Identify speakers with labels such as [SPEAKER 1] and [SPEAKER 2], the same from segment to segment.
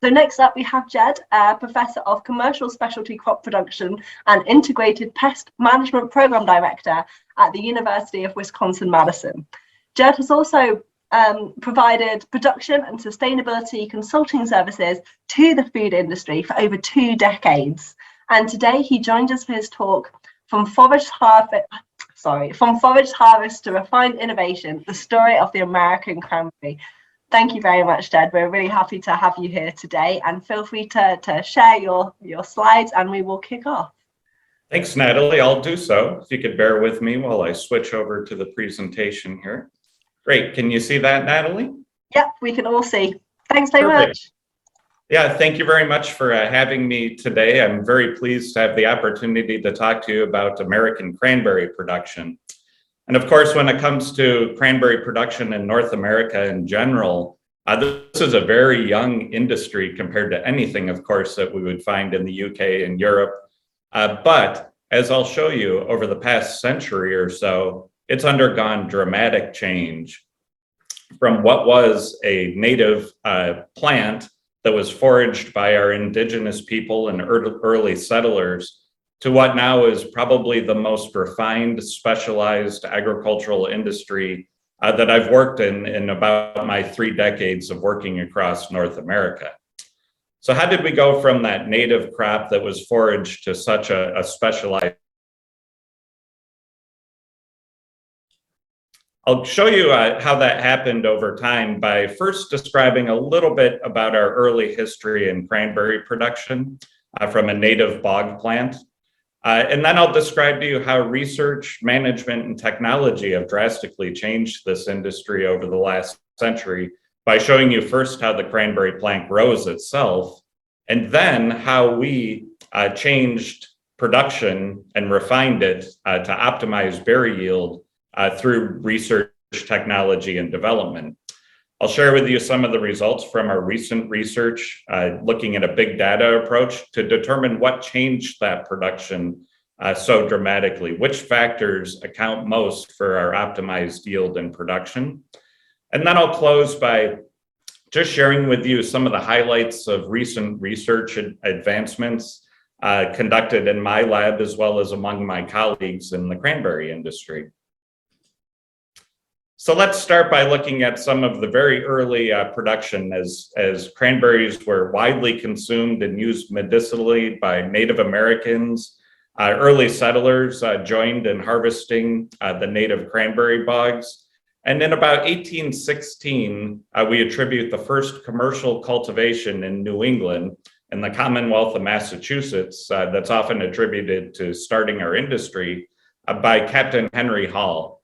[SPEAKER 1] So next up, we have Jed, Professor of Commercial Specialty Crop Production and Integrated Pest Management Program Director at the University of Wisconsin-Madison. Jed has also provided production and sustainability consulting services to the food industry for over 2 decades. And today he joins us for his talk, From Foraged Harvest to Refined Innovation, the Story of the American Cranberry. Thank you very much, Jed. We're really happy to have you here today, and feel free to share your slides and we will kick off.
[SPEAKER 2] Thanks, Natalie. I'll do so. If you could bear with me while I switch over to the presentation here. Great. Can you see that, Natalie?
[SPEAKER 1] Yep, we can all see. Thanks so much.
[SPEAKER 2] Yeah, thank you very much for having me today. I'm very pleased to have the opportunity to talk to you about American cranberry production. And of course, when it comes to cranberry production in North America in general, this is a very young industry compared to anything, of course, that we would find in the UK and Europe. But as I'll show you, over the past century or so, it's undergone dramatic change from what was a native plant that was foraged by our indigenous people and early settlers to what now is probably the most refined, specialized agricultural industry that I've worked in about my 3 decades of working across North America. So how did we go from that native crop that was foraged to such a specialized? I'll show you how that happened over time by first describing a little bit about our early history in cranberry production from a native bog plant. And then I'll describe to you how research, management, and technology have drastically changed this industry over the last century by showing you first how the cranberry plant grows itself, and then how we changed production and refined it to optimize berry yield through research, technology, and development. I'll share with you some of the results from our recent research, looking at a big data approach to determine what changed that production so dramatically, which factors account most for our optimized yield and production. And then I'll close by just sharing with you some of the highlights of recent research advancements conducted in my lab as well as among my colleagues in the cranberry industry. So let's start by looking at some of the very early production as cranberries were widely consumed and used medicinally by Native Americans. Early settlers joined in harvesting the native cranberry bogs. And in about 1816, we attribute the first commercial cultivation in New England in the Commonwealth of Massachusetts that's often attributed to starting our industry by Captain Henry Hall.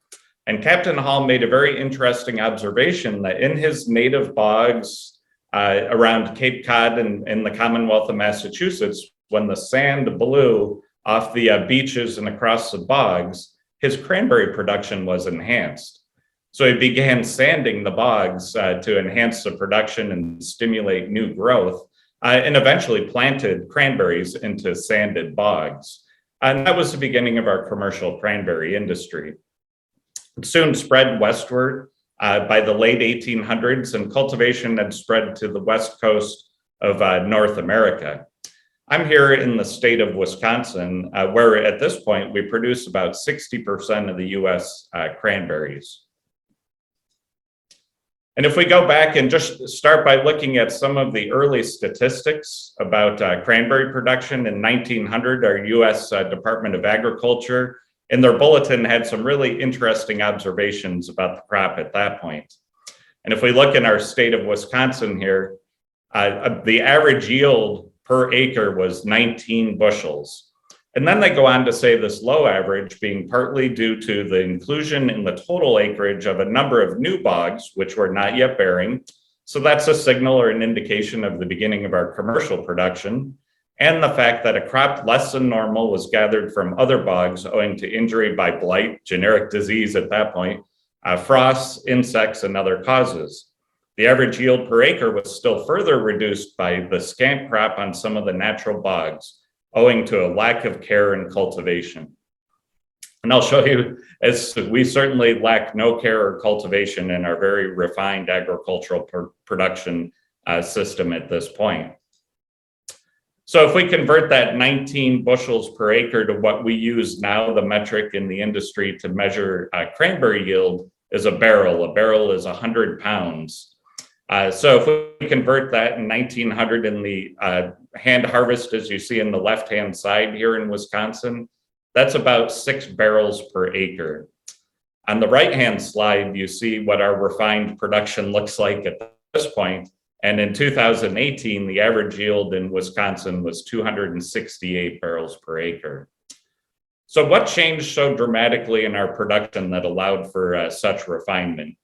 [SPEAKER 2] And Captain Hall made a very interesting observation that in his native bogs around Cape Cod and in the Commonwealth of Massachusetts, when the sand blew off the beaches and across the bogs, his cranberry production was enhanced. So he began sanding the bogs to enhance the production and stimulate new growth, and eventually planted cranberries into sanded bogs. And that was the beginning of our commercial cranberry industry. It soon spread westward by the late 1800s, and cultivation had spread to the west coast of North America. I'm here in the state of Wisconsin, where at this point we produce about 60% of the US cranberries. And if we go back and just start by looking at some of the early statistics about cranberry production in 1900, our US Department of Agriculture in their bulletin had some really interesting observations about the crop at that point. And if we look in our state of Wisconsin here, the average yield per acre was 19 bushels. And then they go on to say this low average being partly due to the inclusion in the total acreage of a number of new bogs, which were not yet bearing. So that's a signal or an indication of the beginning of our commercial production. And the fact that a crop less than normal was gathered from other bogs owing to injury by blight, generic disease at that point, frosts, insects, and other causes. The average yield per acre was still further reduced by the scant crop on some of the natural bogs, owing to a lack of care and cultivation. And I'll show you, as we certainly lack no care or cultivation in our very refined agricultural production system at this point. So if we convert that 19 bushels per acre to what we use now, the metric in the industry to measure cranberry yield is a barrel. A barrel is 100 pounds. So if we convert that in 1900 in the hand harvest, as you see in the left-hand side here in Wisconsin, that's about 6 barrels per acre. On the right-hand slide, you see what our refined production looks like at this point. And in 2018, the average yield in Wisconsin was 268 barrels per acre. So what changed so dramatically in our production that allowed for such refinement?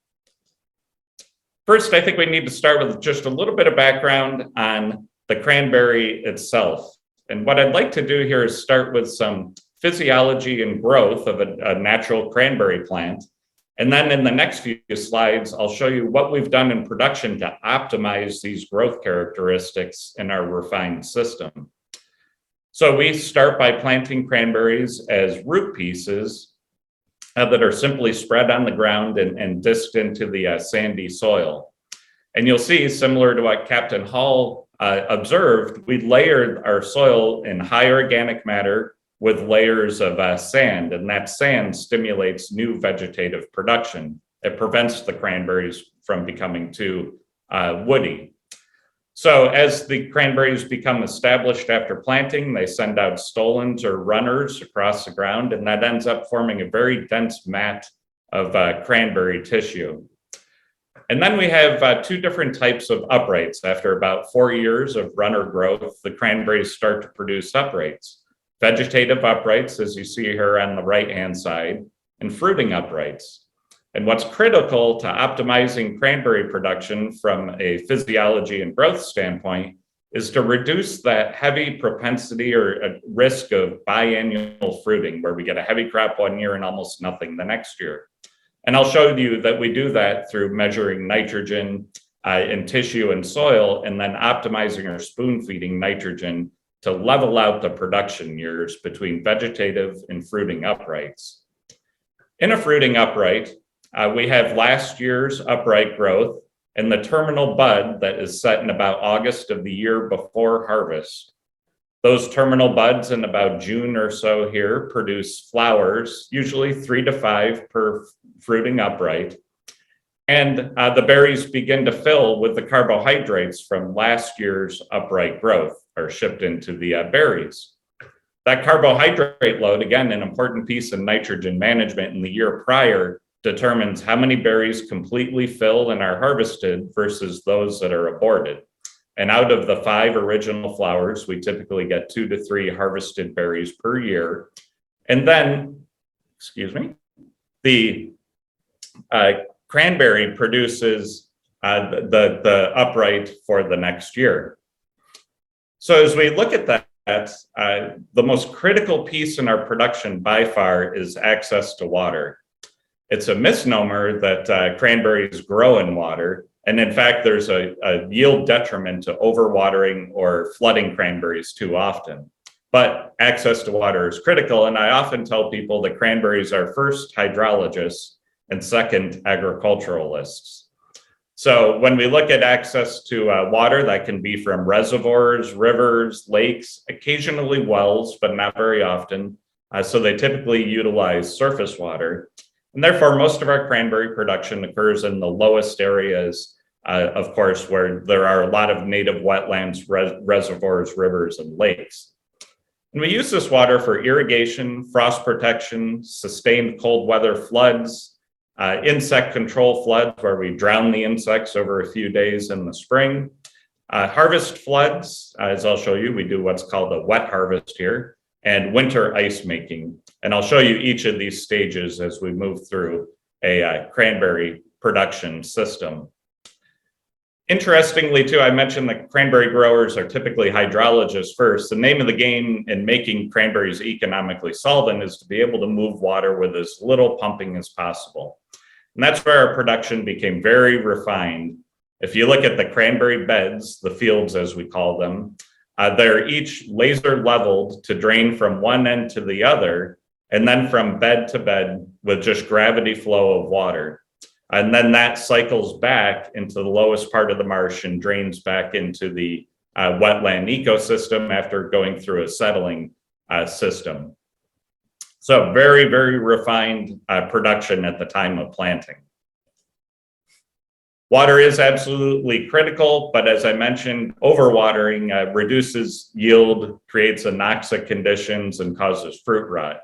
[SPEAKER 2] First, I think we need to start with just a little bit of background on the cranberry itself. And what I'd like to do here is start with some physiology and growth of a natural cranberry plant. And then in the next few slides, I'll show you what we've done in production to optimize these growth characteristics in our refined system. So we start by planting cranberries as root pieces that are simply spread on the ground and disked into the sandy soil. And you'll see, similar to what Captain Hall observed, we layered our soil in high organic matter with layers of sand, and that sand stimulates new vegetative production. It prevents the cranberries from becoming too woody. So as the cranberries become established after planting, they send out stolons or runners across the ground, and that ends up forming a very dense mat of cranberry tissue. And then we have 2 different types of uprights. After about 4 years of runner growth, the cranberries start to produce uprights. Vegetative uprights, as you see here on the right-hand side, and fruiting uprights. And what's critical to optimizing cranberry production from a physiology and growth standpoint is to reduce that heavy propensity or a risk of biennial fruiting, where we get a heavy crop one year and almost nothing the next year. And I'll show you that we do that through measuring nitrogen in tissue and soil, and then optimizing or spoon feeding nitrogen to level out the production years between vegetative and fruiting uprights. In a fruiting upright, we have last year's upright growth and the terminal bud that is set in about August of the year before harvest. Those terminal buds in about June or so here produce flowers, usually 3 to 5 per fruiting upright. And the berries begin to fill with the carbohydrates from last year's upright growth are shipped into the berries. That carbohydrate load, again, an important piece in nitrogen management in the year prior, determines how many berries completely fill and are harvested versus those that are aborted. And out of the 5 original flowers, we typically get 2 to 3 harvested berries per year. And then, the cranberry produces the upright for the next year. So as we look at that, the most critical piece in our production by far is access to water. It's a misnomer that cranberries grow in water. And in fact, there's a yield detriment to overwatering or flooding cranberries too often. But access to water is critical. And I often tell people that cranberries are first hydrologists and second agriculturalists. So when we look at access to water, that can be from reservoirs, rivers, lakes, occasionally wells, but not very often. So they typically utilize surface water. And therefore, most of our cranberry production occurs in the lowest areas, of course, where there are a lot of native wetlands, reservoirs, rivers, and lakes. And we use this water for irrigation, frost protection, sustained cold weather floods, insect control floods, where we drown the insects over a few days in the spring, harvest floods, as I'll show you, we do what's called a wet harvest here, and winter ice making. And I'll show you each of these stages as we move through a cranberry production system. Interestingly, too, I mentioned that cranberry growers are typically hydrologists first. The name of the game in making cranberries economically solvent is to be able to move water with as little pumping as possible. And that's where our production became very refined. If you look at the cranberry beds, the fields as we call them, they're each laser leveled to drain from one end to the other, and then from bed to bed with just gravity flow of water. And then that cycles back into the lowest part of the marsh and drains back into the wetland ecosystem after going through a settling system. So very, very refined production at the time of planting. Water is absolutely critical, but as I mentioned, overwatering reduces yield, creates anoxic conditions, and causes fruit rot.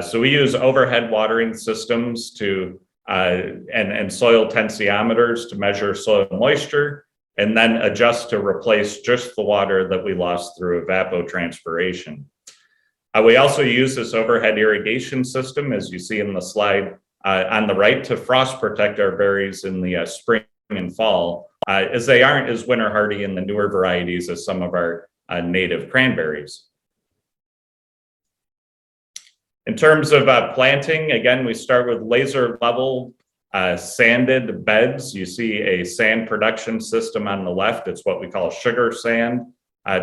[SPEAKER 2] So we use overhead watering systems to and soil tensiometers to measure soil moisture, and then adjust to replace just the water that we lost through evapotranspiration. We also use this overhead irrigation system, as you see in the slide on the right, to frost protect our berries in the spring and fall, as they aren't as winter hardy in the newer varieties as some of our native cranberries. In terms of planting, again, we start with laser level sanded beds. You see a sand production system on the left. It's what we call sugar sand,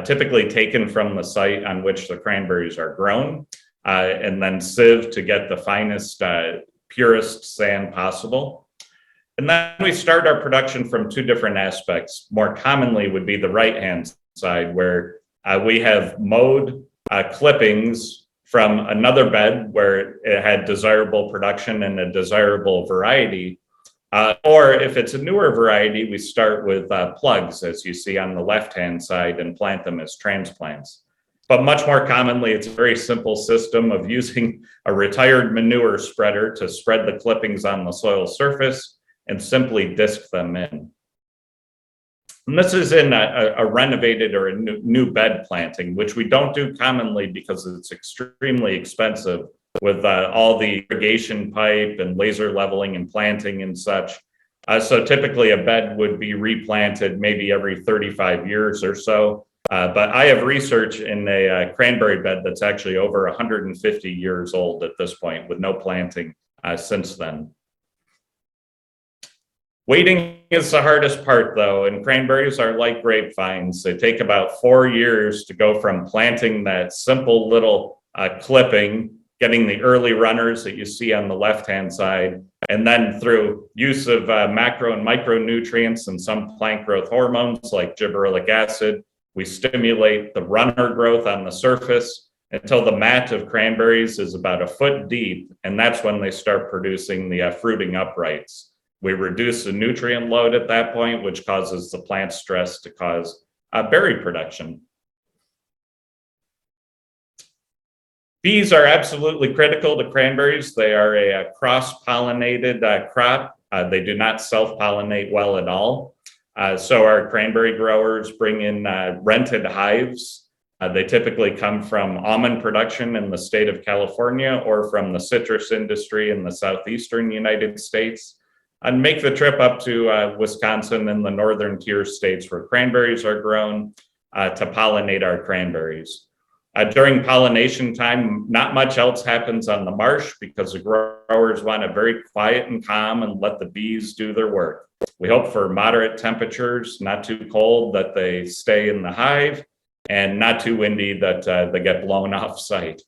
[SPEAKER 2] typically taken from the site on which the cranberries are grown, and then sieved to get the finest, purest sand possible. And then we start our production from two different aspects. More commonly would be the right-hand side, where we have mowed clippings from another bed where it had desirable production and a desirable variety. Or if it's a newer variety, we start with plugs, as you see on the left-hand side, and plant them as transplants. But much more commonly, it's a very simple system of using a retired manure spreader to spread the clippings on the soil surface and simply disc them in. And this is in a renovated or a new bed planting, which we don't do commonly because it's extremely expensive with all the irrigation pipe and laser leveling and planting and such. So typically a bed would be replanted maybe every 35 years or so. But I have research in a cranberry bed that's actually over 150 years old at this point, with no planting since then. Waiting is the hardest part, though, and cranberries are like grapevines. They take about 4 years to go from planting that simple little clipping, getting the early runners that you see on the left-hand side, and then through use of macro and micronutrients and some plant growth hormones like gibberellic acid, we stimulate the runner growth on the surface until the mat of cranberries is about a foot deep, and that's when they start producing the fruiting uprights. We reduce the nutrient load at that point, which causes the plant stress to cause berry production. Bees are absolutely critical to cranberries. They are a cross-pollinated crop. They do not self-pollinate well at all. So our cranberry growers bring in rented hives. They typically come from almond production in the state of California or from the citrus industry in the southeastern United States, and make the trip up to Wisconsin and the northern tier states where cranberries are grown to pollinate our cranberries. During pollination time, not much else happens on the marsh because the growers want it very quiet and calm and let the bees do their work. We hope for moderate temperatures, not too cold that they stay in the hive, and not too windy that they get blown off site.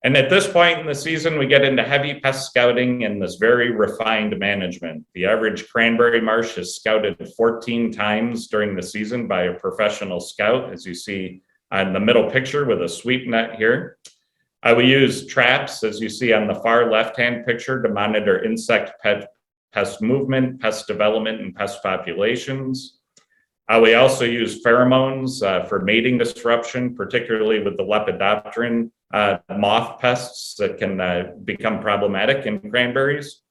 [SPEAKER 2] And at this point in the season, we get into heavy pest scouting and this very refined management. The average cranberry marsh is scouted 14 times during the season by a professional scout, as you see in the middle picture with a sweep net here. We use traps, as you see on the far left-hand picture, to monitor insect pest movement, pest development, and pest populations. We also use pheromones for mating disruption, particularly with the lepidopteran moth pests that can become problematic in cranberries.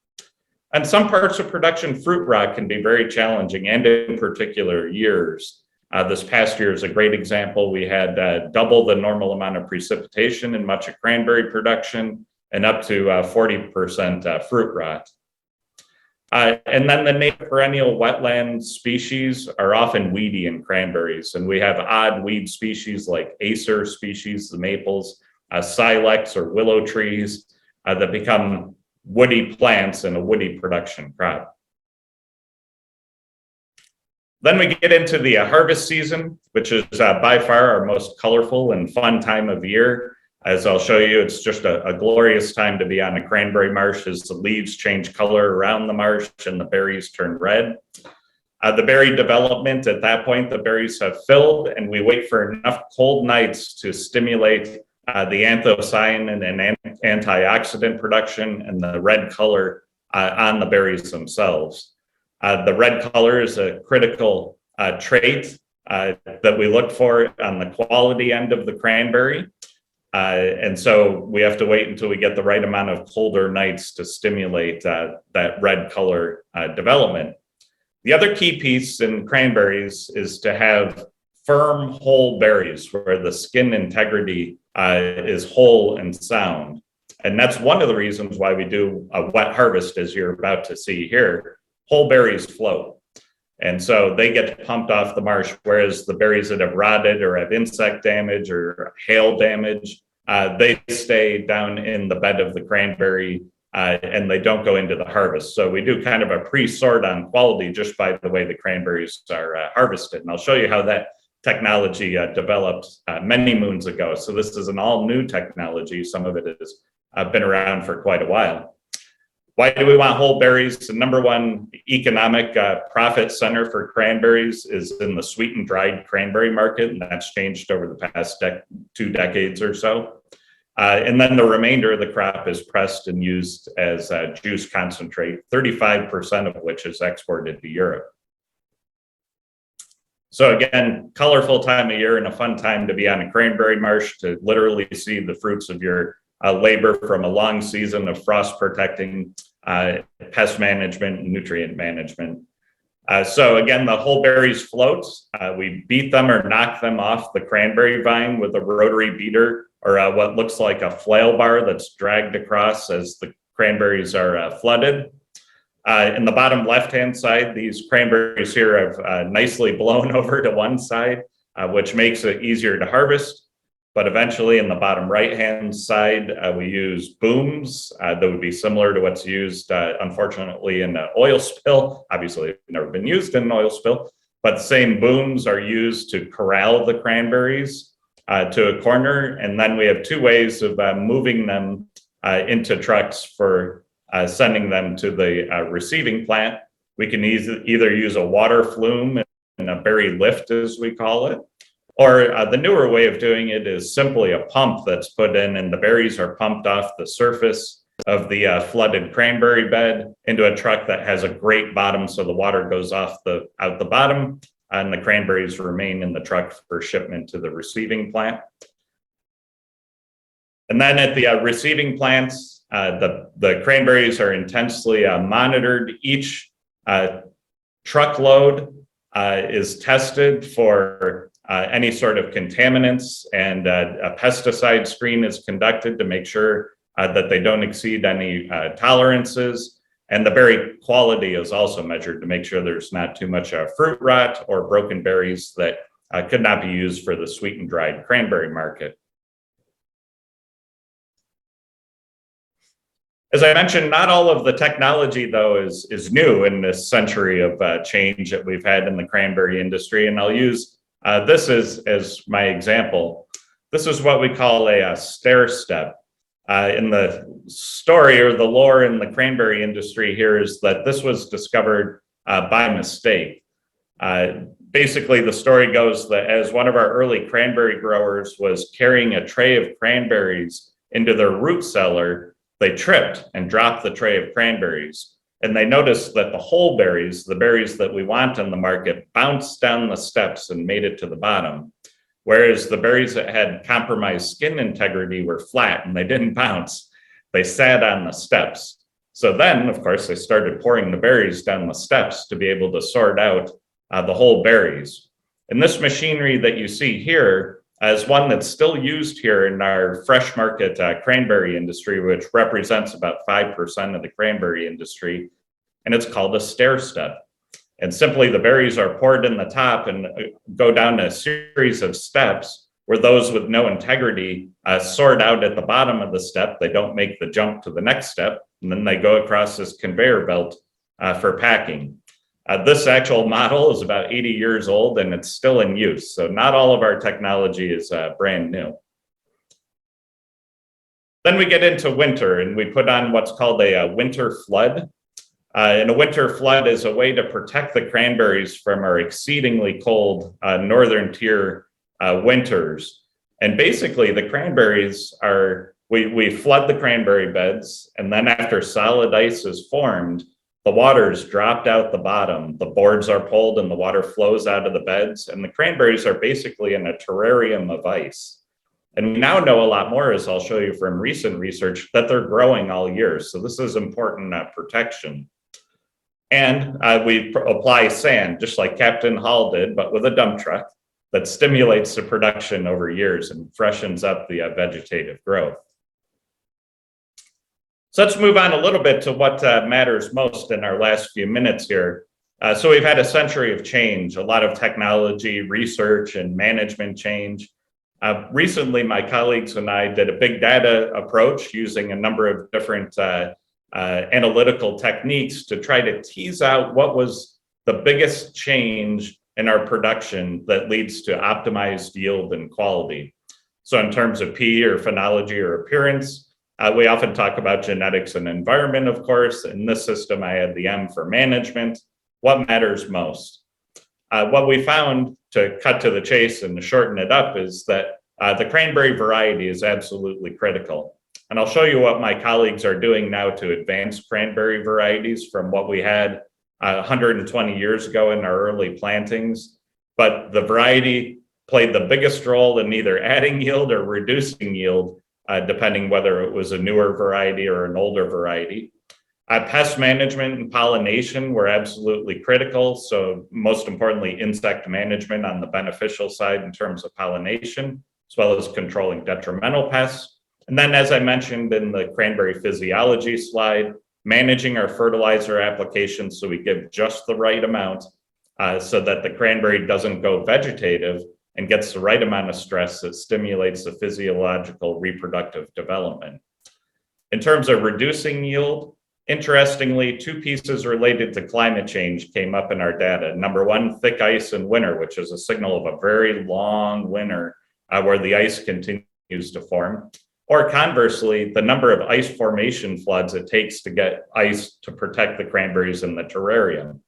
[SPEAKER 2] And some parts of production, fruit rot can be very challenging, and in particular years. This past year is a great example. We had double the normal amount of precipitation in much of cranberry production and up to 40% fruit rot. And then the native perennial wetland species are often weedy in cranberries, and we have odd weed species like acer species, the maples, silex or willow trees that become woody plants in a woody production crop. Then we get into the harvest season, which is by far our most colorful and fun time of year. As I'll show you, it's just a glorious time to be on a cranberry marsh as the leaves change color around the marsh and the berries turn red. The berry development, at that point, the berries have filled and we wait for enough cold nights to stimulate the anthocyanin and antioxidant production and the red color on the berries themselves. The red color is a critical trait that we look for on the quality end of the cranberry. And so we have to wait until we get the right amount of colder nights to stimulate that red color development. The other key piece in cranberries is to have firm, whole berries where the skin integrity is whole and sound. And that's one of the reasons why we do a wet harvest, as you're about to see here. Whole berries float. And so they get pumped off the marsh, whereas the berries that have rotted or have insect damage or hail damage, they stay down in the bed of the cranberry and they don't go into the harvest. So we do kind of a pre-sort on quality just by the way the cranberries are harvested. And I'll show you how that technology developed many moons ago. So this is an all new technology. Some of it has been around for quite a while. Why do we want whole berries? The number one economic profit center for cranberries is in the sweetened dried cranberry market, and that's changed over the past 2 decades or so. And then the remainder of the crop is pressed and used as juice concentrate, 35% of which is exported to Europe. So again, colorful time of year and a fun time to be on a cranberry marsh to literally see the fruits of your labor from a long season of frost protecting, pest management, and nutrient management. So again, the whole berries float. We beat them or knock them off the cranberry vine with a rotary beater or what looks like a flail bar that's dragged across as the cranberries are flooded. In the bottom left-hand side, these cranberries here have nicely blown over to one side, which makes it easier to harvest. But eventually in the bottom right-hand side, we use booms that would be similar to what's used, unfortunately, in an oil spill. Obviously, it's never been used in an oil spill, but the same booms are used to corral the cranberries to a corner. And then we have 2 ways of moving them into trucks for sending them to the receiving plant. We can either use a water flume and a berry lift, as we call it, or the newer way of doing it is simply a pump that's put in and the berries are pumped off the surface of the flooded cranberry bed into a truck that has a grate bottom, so the water goes out the bottom and the cranberries remain in the truck for shipment to the receiving plant. And then at the receiving plants, the cranberries are intensely monitored. Each truckload is tested for any sort of contaminants, and a pesticide screen is conducted to make sure that they don't exceed any tolerances. And the berry quality is also measured to make sure there's not too much fruit rot or broken berries that could not be used for the sweetened dried cranberry market. As I mentioned, not all of the technology, though, is new in this century of change that we've had in the cranberry industry. And I'll use this as my example. This is what we call a stair step. In the story or the lore in the cranberry industry here is that this was discovered by mistake. Basically, the story goes that as one of our early cranberry growers was carrying a tray of cranberries into their root cellar, they tripped and dropped the tray of cranberries. And they noticed that the whole berries, the berries that we want on the market, bounced down the steps and made it to the bottom. Whereas the berries that had compromised skin integrity were flat and they didn't bounce. They sat on the steps. So then, of course, they started pouring the berries down the steps to be able to sort out the whole berries. And this machinery that you see here is one that's still used here in our fresh market cranberry industry, which represents about 5% of the cranberry industry. And it's called a stair step. And simply the berries are poured in the top and go down a series of steps where those with no integrity sort out at the bottom of the step. They don't make the jump to the next step. And then they go across this conveyor belt for packing. This actual model is about 80 years old and it's still in use. So not all of our technology is brand new. Then we get into winter, and we put on what's called a winter flood. And a winter flood is a way to protect the cranberries from our exceedingly cold northern tier winters. And basically, the cranberries are, we flood the cranberry beds, and then after solid ice is formed, the water's dropped out the bottom, the boards are pulled, and the water flows out of the beds, and the cranberries are basically in a terrarium of ice. And we now know a lot more, as I'll show you from recent research, that they're growing all year. So this is important protection. And we apply sand, just like Captain Hall did, but with a dump truck that stimulates the production over years and freshens up the vegetative growth. So let's move on a little bit to what matters most in our last few minutes here. So we've had a century of change, a lot of technology, research, and management change. Recently, my colleagues and I did a big data approach using a number of different analytical techniques to try to tease out what was the biggest change in our production that leads to optimized yield and quality. So in terms of P or phenology or appearance, we often talk about genetics and environment, of course. In this system, I had the M for management. What matters most? What we found, to cut to the chase and to shorten it up, is that the cranberry variety is absolutely critical. And I'll show you what my colleagues are doing now to advance cranberry varieties from what we had 120 years ago in our early plantings. But the variety played the biggest role in either adding yield or reducing yield, depending whether it was a newer variety or an older variety. Pest management and pollination were absolutely critical. So most importantly, insect management on the beneficial side in terms of pollination, as well as controlling detrimental pests. And then, as I mentioned in the cranberry physiology slide, managing our fertilizer applications so we give just the right amount so that the cranberry doesn't go vegetative and gets the right amount of stress that stimulates the physiological reproductive development. In terms of reducing yield, interestingly, two pieces related to climate change came up in our data. Number one, thick ice in winter, which is a signal of a very long winter where the ice continues to form. Or conversely, the number of ice formation floods it takes to get ice to protect the cranberries in the terrarium.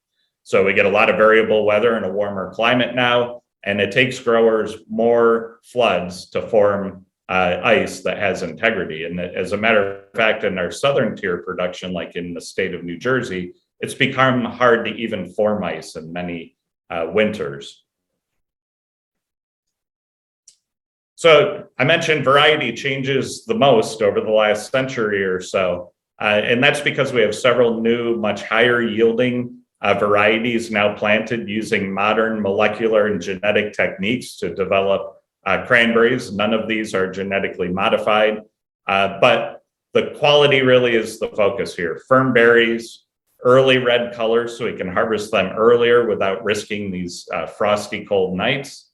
[SPEAKER 2] So we get a lot of variable weather and a warmer climate now, and it takes growers more floods to form ice that has integrity. And as a matter of fact, in our southern tier production, like in the state of New Jersey, it's become hard to even form ice in many winters. So I mentioned variety changes the most over the last century or so. And that's because we have several new, much higher yielding varieties now planted using modern molecular and genetic techniques to develop cranberries. None of these are genetically modified, but the quality really is the focus here. Firm berries, early red colors so we can harvest them earlier without risking these frosty cold nights.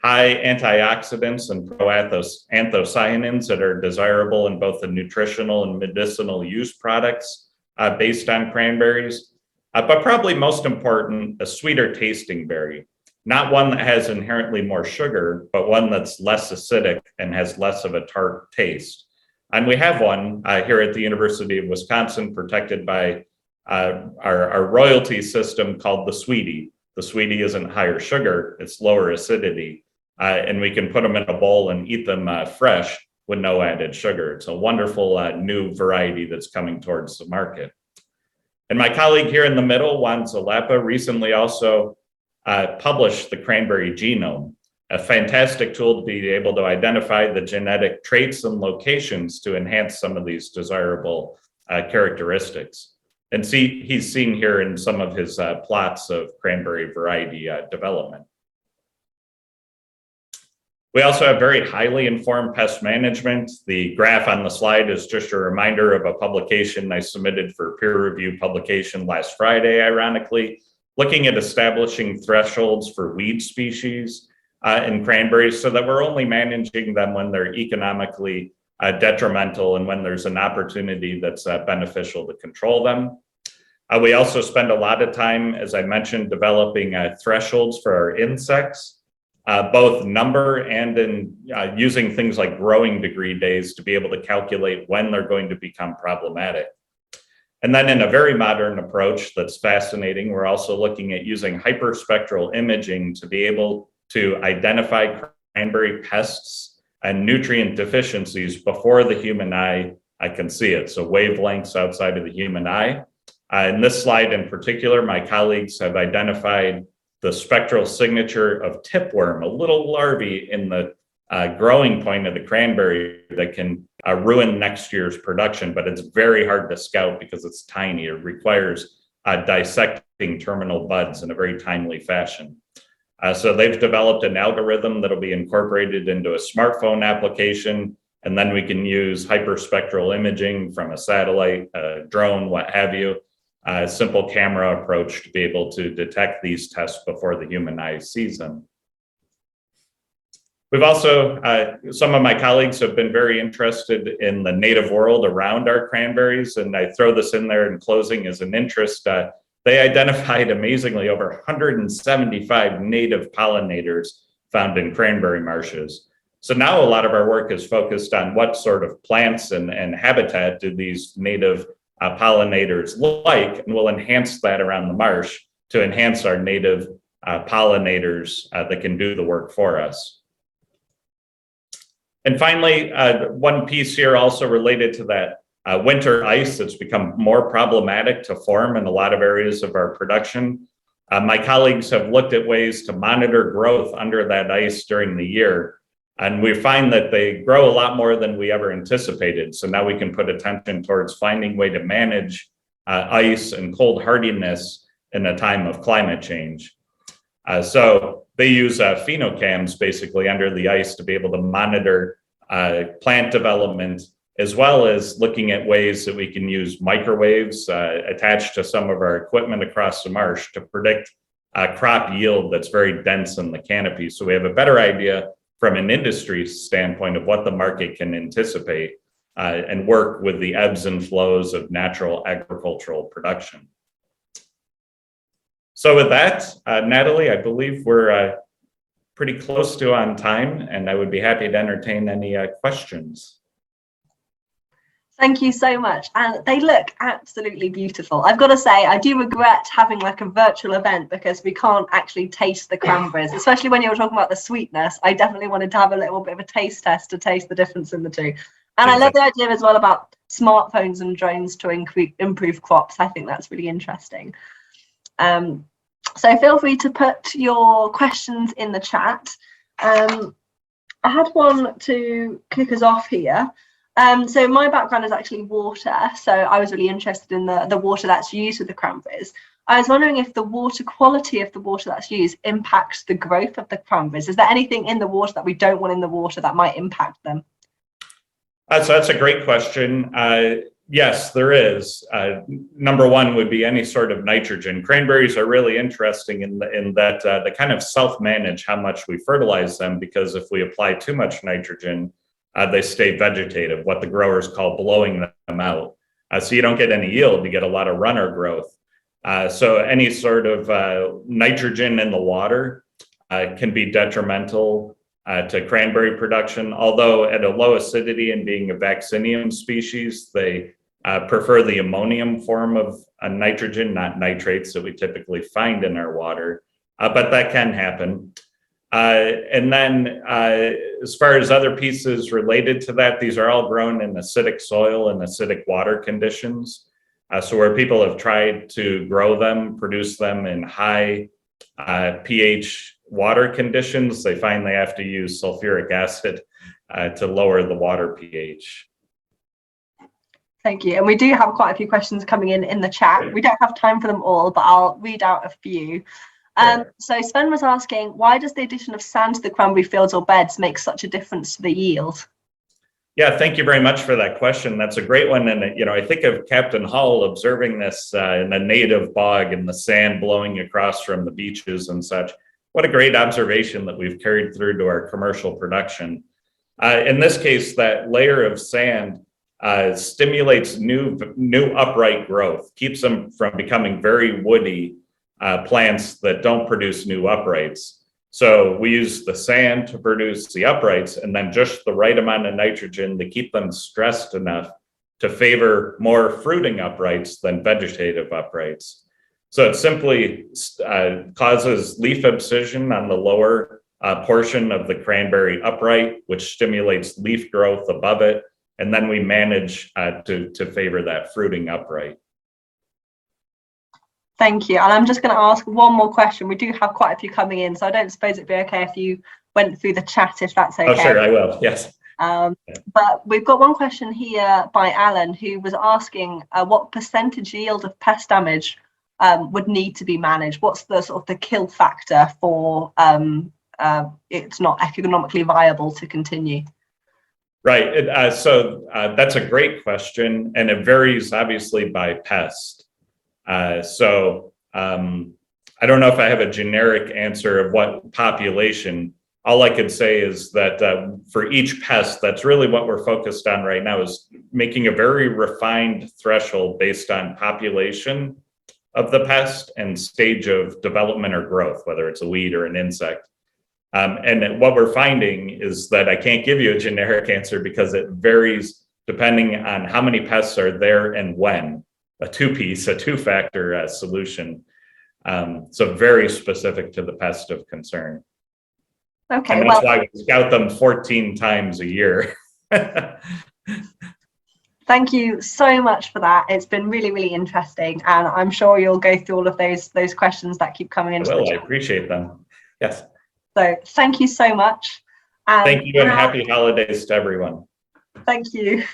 [SPEAKER 2] High antioxidants and proanthocyanins that are desirable in both the nutritional and medicinal use products based on cranberries. But probably most important, a sweeter tasting berry. Not one that has inherently more sugar, but one that's less acidic and has less of a tart taste. And we have one here at the University of Wisconsin, protected by our royalty system called the Sweetie. The Sweetie isn't higher sugar, it's lower acidity. And we can put them in a bowl and eat them fresh with no added sugar. It's a wonderful new variety that's coming towards the market. And my colleague here in the middle, Juan Zalapa, recently also published the cranberry genome, a fantastic tool to be able to identify the genetic traits and locations to enhance some of these desirable characteristics. And he's seen here in some of his plots of cranberry variety development. We also have very highly informed pest management. The graph on the slide is just a reminder of a publication I submitted for peer review publication last Friday, ironically, looking at establishing thresholds for weed species in cranberries so that we're only managing them when they're economically detrimental and when there's an opportunity that's beneficial to control them. We also spend a lot of time, as I mentioned, developing thresholds for our insects. both number and in using things like growing degree days to be able to calculate when they're going to become problematic. And then in a very modern approach that's fascinating, we're also looking at using hyperspectral imaging to be able to identify cranberry pests and nutrient deficiencies before the human eye can see it. So wavelengths outside of the human eye. In this slide in particular, my colleagues have identified the spectral signature of tipworm, a little larvae in the growing point of the cranberry that can ruin next year's production, but it's very hard to scout because it's tiny. It requires dissecting terminal buds in a very timely fashion. So they've developed an algorithm that'll be incorporated into a smartphone application, and then we can use hyperspectral imaging from a satellite, a drone, what have you, a simple camera approach to be able to detect these tests before the human eye sees them. We've also, some of my colleagues have been very interested in the native world around our cranberries, and I throw this in there in closing as an interest. They identified amazingly over 175 native pollinators found in cranberry marshes. So now a lot of our work is focused on what sort of plants and habitat do these native pollinators like, and we'll enhance that around the marsh to enhance our native pollinators that can do the work for us. And finally, one piece here also related to that winter ice that's become more problematic to form in a lot of areas of our production. My colleagues have looked at ways to monitor growth under that ice during the year, and we find that they grow a lot more than we ever anticipated. So now we can put attention towards finding a way to manage ice and cold hardiness in a time of climate change. So they use phenocams basically under the ice to be able to monitor plant development, as well as looking at ways that we can use microwaves attached to some of our equipment across the marsh to predict crop yield that's very dense in the canopy. So we have a better idea from an industry standpoint of what the market can anticipate and work with the ebbs and flows of natural agricultural production. So with that, Natalie, I believe we're pretty close to on time, and I would be happy to entertain any questions.
[SPEAKER 1] Thank you so much. And they look absolutely beautiful. I've got to say, I do regret having like a virtual event because we can't actually taste the cranberries, especially when you were talking about the sweetness. I definitely wanted to have a little bit of a taste test to taste the difference in the two. And I love the idea as well about smartphones and drones to improve crops. I think that's really interesting. So feel free to put your questions in the chat. I had one to kick us off here. So my background is actually water, so I was really interested in the water that's used with the cranberries. I was wondering if the water quality of the water that's used impacts the growth of the cranberries. Is there anything in the water that we don't want in the water that might impact them?
[SPEAKER 2] So that's a great question. Yes, there is. Number one would be any sort of nitrogen. Cranberries are really interesting in that they kind of self-manage how much we fertilize them, because if we apply too much nitrogen, they stay vegetative, what the growers call blowing them out. So you don't get any yield, you get a lot of runner growth. So any sort of nitrogen in the water can be detrimental to cranberry production, although at a low acidity and being a vaccinium species, they prefer the ammonium form of nitrogen, not nitrates that we typically find in our water, but that can happen. And then as far as other pieces related to that, these are all grown in acidic soil and acidic water conditions. So where people have tried to grow them, produce them in high pH water conditions, they find they have to use sulfuric acid to lower the water pH.
[SPEAKER 1] Thank you. And we do have quite a few questions coming in the chat. We don't have time for them all, but I'll read out a few. So Sven was asking, why does the addition of sand to the cranberry fields or beds make such a difference to the yield?
[SPEAKER 2] Yeah, thank you very much for that question. That's a great one. And, you know, I think of Captain Hull observing this in a native bog and the sand blowing across from the beaches and such. What a great observation that we've carried through to our commercial production. In this case, that layer of sand stimulates new upright growth, keeps them from becoming very woody plants that don't produce new uprights. So we use the sand to produce the uprights, and then just the right amount of nitrogen to keep them stressed enough to favor more fruiting uprights than vegetative uprights. So it simply causes leaf abscission on the lower portion of the cranberry upright, which stimulates leaf growth above it. And then we manage to favor that fruiting upright.
[SPEAKER 1] Thank you. And I'm just going to ask one more question. We do have quite a few coming in, so I don't suppose it'd be okay if you went through the chat, if that's okay.
[SPEAKER 2] Oh, sure, I will. Yes.
[SPEAKER 1] But we've got one question here by Alan, who was asking what percentage yield of pest damage would need to be managed. What's the sort of the kill factor for it's not economically viable to continue?
[SPEAKER 2] Right. So that's a great question, and it varies obviously by pest. So I don't know if I have a generic answer of what population. All I could say is that for each pest, that's really what we're focused on right now, is making a very refined threshold based on population of the pest and stage of development or growth, whether it's a weed or an insect. And what we're finding is that I can't give you a generic answer because it varies depending on how many pests are there and when. A two-factor solution. So very specific to the pest of concern.
[SPEAKER 1] Okay,
[SPEAKER 2] and that's why we scout them 14 times a year.
[SPEAKER 1] Thank you so much for that. It's been really, really interesting, and I'm sure you'll go through all of those questions that keep coming in.
[SPEAKER 2] I appreciate them. Yes.
[SPEAKER 1] So thank you so much.
[SPEAKER 2] Thank you, and happy holidays to everyone.
[SPEAKER 1] Thank you.